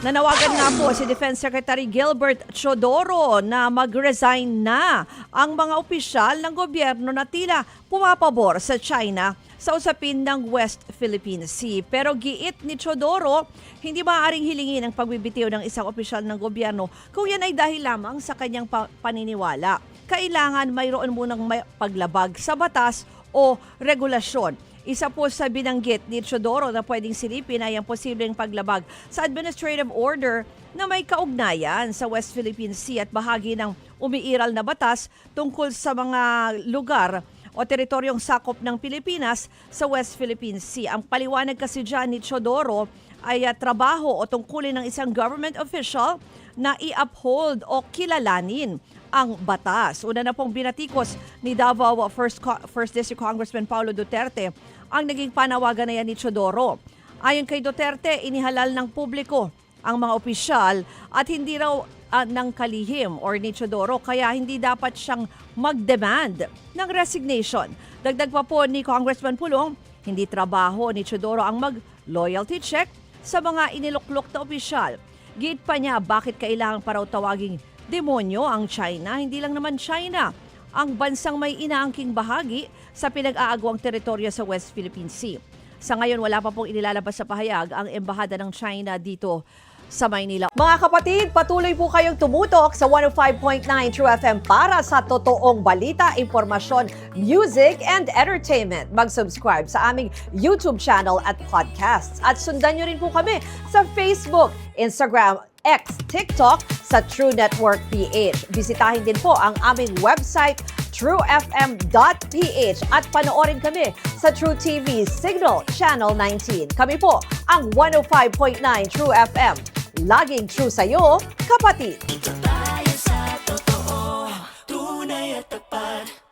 Nanawagan nga po si Defense Secretary Gilbert Chodoro na mag-resign na ang mga opisyal ng gobyerno na tila pumapabor sa China sa usapin ng West Philippine Sea. Pero giit ni Chodoro, hindi maaaring hilingin ang pagbibitiw ng isang opisyal ng gobyerno kung yan ay dahil lamang sa kanyang paniniwala. Kailangan mayroon munang paglabag sa batas o regulasyon. Isa po sa binanggit ni Chodoro na pwedeng silipin ay ang posibleng paglabag sa administrative order na may kaugnayan sa West Philippine Sea at bahagi ng umiiral na batas tungkol sa mga lugar o teritoryong sakop ng Pilipinas sa West Philippine Sea. Ang paliwanag kasi dyan ni Chodoro ay trabaho o tungkulin ng isang government official na i-uphold o kilalanin ang batas. Una na pong binatikos ni Davao First District Congressman Paulo Duterte ang naging panawagan na yan ni Chodoro. Ayon kay Duterte, inihalal ng publiko ang mga opisyal at hindi raw ng kalihim or ni Chodoro, kaya hindi dapat siyang mag-demand ng resignation. Dagdag pa po ni Congressman Pulong, hindi trabaho ni Chodoro ang mag-loyalty check sa mga iniluklok na opisyal. Giit pa niya bakit kailangan pa raw tawaging demonyo ang China. Hindi lang naman China ang bansang may inaangking bahagi sa pinag-aagawang teritoryo sa West Philippine Sea. Sa ngayon, wala pa pong inilalabas sa pahayag ang embahada ng China dito sa Maynila. Mga kapatid, patuloy po kayong tumutok sa 105.9 True FM para sa totoong balita, impormasyon, music, and entertainment. Mag-subscribe sa aming YouTube channel at podcasts. At sundan nyo rin po kami sa Facebook, Instagram, X, TikTok sa True Network PH. Bisitahin din po ang aming website truefm.ph at panoorin kami sa True TV Signal Channel 19. Kami po ang 105.9 True FM. Laging true sa'yo, kapatid. Ito tayo sa totoo, tunay at tapat.